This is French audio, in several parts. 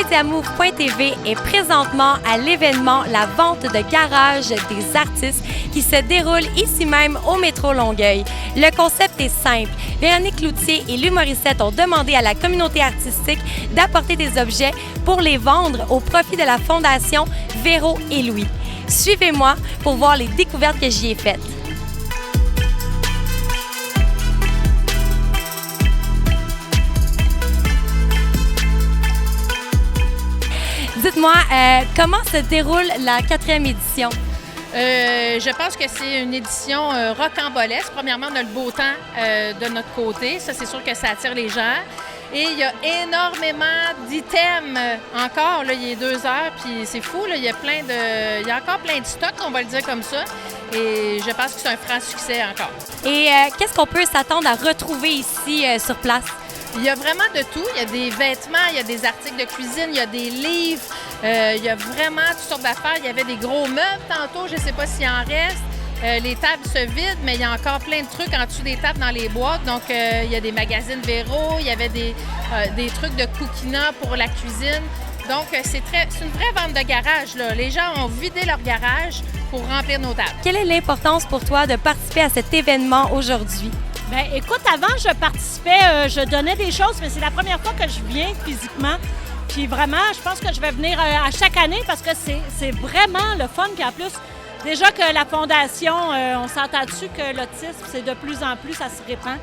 Mediamove.tv est présentement à l'événement La vente de garage des artistes qui se déroule ici même au métro Longueuil. Le concept est simple. Véronique Cloutier et Louis Morissette ont demandé à la communauté artistique d'apporter des objets pour les vendre au profit de la Fondation Véro et Louis. Suivez-moi pour voir les découvertes que j'y ai faites. Dites-moi, comment se déroule la 4e édition? Je pense que c'est une édition rocambolesque. Premièrement, on a le beau temps de notre côté. Ça, c'est sûr que ça attire les gens. Et il y a énormément d'items encore. Là, il est 2 heures, puis c'est fou. Là, il y a encore plein de stocks, on va le dire comme ça. Et je pense que c'est un franc succès encore. Et qu'est-ce qu'on peut s'attendre à retrouver ici sur place? Il y a vraiment de tout. Il y a des vêtements, il y a des articles de cuisine, il y a des livres. Il y a vraiment toutes sortes d'affaires. Il y avait des gros meubles tantôt, je ne sais pas s'il en reste. Les tables se vident, mais il y a encore plein de trucs en dessous des tables dans les boîtes. Donc, il y a des magazines Véro, il y avait des trucs de coquina pour la cuisine. Donc, c'est une vraie vente de garage, là. Les gens ont vidé leur garage pour remplir nos tables. Quelle est l'importance pour toi de participer à cet événement aujourd'hui? Bien, écoute, avant, je participais, je donnais des choses, mais c'est la première fois que je viens physiquement. Puis vraiment, je pense que je vais venir à chaque année parce que c'est vraiment le fun. Puis en plus, déjà que la Fondation, on s'entend dessus que l'autisme, c'est de plus en plus, ça se répand.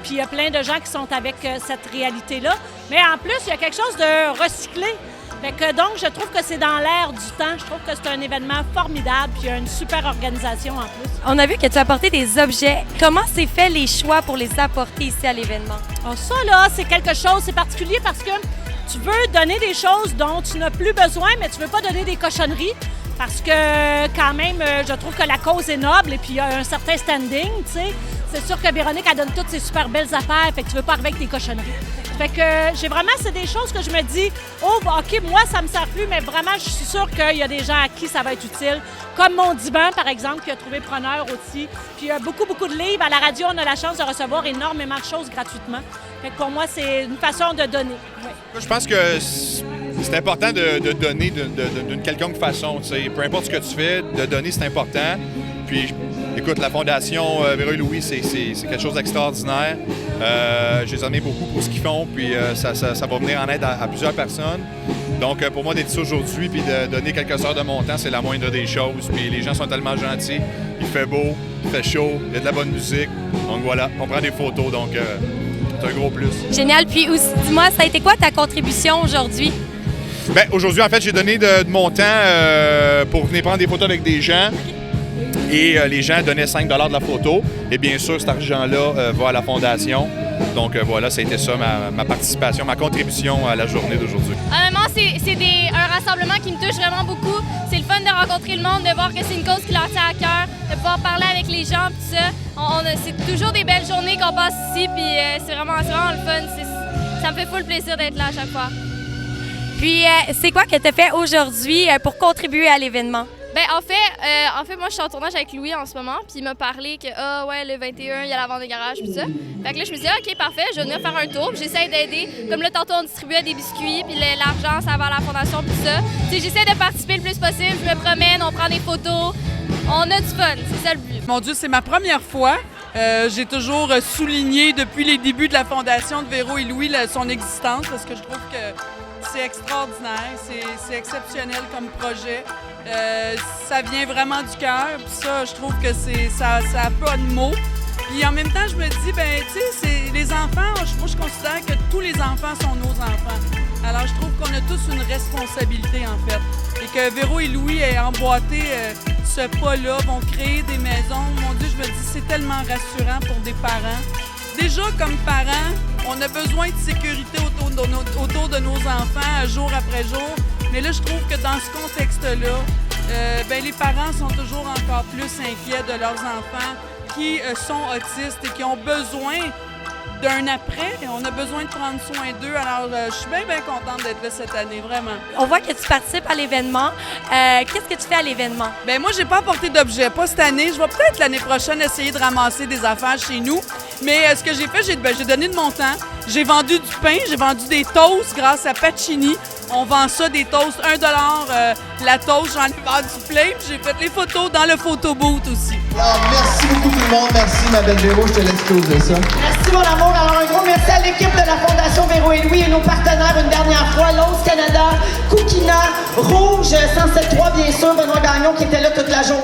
Puis il y a plein de gens qui sont avec cette réalité-là. Mais en plus, il y a quelque chose de recyclé. Fait que donc, je trouve que c'est dans l'air du temps. Je trouve que c'est un événement formidable, puis il y a une super organisation en plus. On a vu que tu as apporté des objets. Comment s'est fait les choix pour les apporter ici à l'événement? Alors ça, là, c'est quelque chose, c'est particulier parce que tu veux donner des choses dont tu n'as plus besoin, mais tu veux pas donner des cochonneries parce que quand même, je trouve que la cause est noble et puis il y a un certain standing, tu sais. C'est sûr que Véronique, elle donne toutes ses super belles affaires, fait que tu veux pas arriver avec tes cochonneries. Fait que j'ai vraiment, c'est des choses que je me dis, oh, OK, moi, ça me sert plus, mais vraiment, je suis sûre qu'il y a des gens à qui ça va être utile. Comme mon divan, par exemple, qui a trouvé preneur aussi. Puis il y a beaucoup, beaucoup de livres. À la radio, on a la chance de recevoir énormément de choses gratuitement. Fait que pour moi, c'est une façon de donner. Oui. Je pense que c'est important de donner d'une quelconque façon. T'sais. Peu importe ce que tu fais, de donner, c'est important. Puis, écoute, la Fondation Véro et Louis, c'est quelque chose d'extraordinaire. Je les admire beaucoup pour ce qu'ils font, puis ça va venir en aide à plusieurs personnes. Donc, pour moi, d'être ici aujourd'hui puis de donner quelques heures de mon temps, c'est la moindre des choses. Puis les gens sont tellement gentils. Il fait beau, il fait chaud, il y a de la bonne musique. Donc voilà, on prend des photos, donc c'est un gros plus. Génial. Puis aussi, dis-moi, ça a été quoi ta contribution aujourd'hui? Bien, aujourd'hui, en fait, j'ai donné de mon temps pour venir prendre des photos avec des gens. Et les gens donnaient 5 $ de la photo. Et bien sûr, cet argent-là va à la Fondation. Donc voilà, ça a été ça ma participation, ma contribution à la journée d'aujourd'hui. Honnêtement, c'est un rassemblement qui me touche vraiment beaucoup. C'est le fun de rencontrer le monde, de voir que c'est une cause qui leur tient à cœur, de pouvoir parler avec les gens, tout ça. C'est toujours des belles journées qu'on passe ici, puis c'est vraiment le fun. Ça me fait full plaisir d'être là à chaque fois. Puis, c'est quoi que tu as fait aujourd'hui pour contribuer à l'événement? Ben en fait, moi, je suis en tournage avec Louis en ce moment, puis il m'a parlé que, le 21, il y a la vente de garage, puis ça. Fait que là, je me suis dit, OK, parfait, je vais venir faire un tour, puis j'essaie d'aider. Comme là, tantôt, on distribuait des biscuits, puis l'argent, ça va à la Fondation, puis ça. Tu sais, j'essaie de participer le plus possible, je me promène, on prend des photos, on a du fun, c'est ça le but. Mon Dieu, c'est ma première fois. J'ai toujours souligné depuis les débuts de la Fondation de Véro et Louis son existence, parce que je trouve que c'est extraordinaire, c'est exceptionnel comme projet. Ça vient vraiment du cœur, puis ça, je trouve que ça a pas de mots. Puis en même temps, je me dis, ben tu sais, c'est les enfants, moi je considère que tous les enfants sont nos enfants. Alors je trouve qu'on a tous une responsabilité en fait. Et que Véro et Louis aient emboîté ce pas-là, vont créer des maisons. Mon Dieu, je me dis, c'est tellement rassurant pour des parents. Déjà, comme parents, on a besoin de sécurité autour de nos enfants jour après jour. Mais là, je trouve que dans ce contexte-là, les parents sont toujours encore plus inquiets de leurs enfants qui sont autistes et qui ont besoin d'un après. Et on a besoin de prendre soin d'eux. Alors, je suis bien contente d'être là cette année, vraiment. On voit que tu participes à l'événement. Qu'est-ce que tu fais à l'événement? Bien, moi, j'ai pas apporté d'objet, pas cette année. Je vais peut-être l'année prochaine essayer de ramasser des affaires chez nous. Mais ce que j'ai fait, j'ai donné de mon temps. J'ai vendu du pain, j'ai vendu des toasts grâce à Pacini. On vend ça, des toasts, $1 la toast. J'en ai vendu plein, puis j'ai fait les photos dans le photo-booth aussi. Alors, merci beaucoup tout le monde. Merci, ma belle Véro. Je te laisse closer ça. Merci, mon amour. Alors, un gros merci à l'équipe de la Fondation Véro et Louis et nos partenaires une dernière fois, Lowe's Canada, Cookina, Rouge, 107.3, bien sûr, Benoît Gagnon qui était là toute la journée.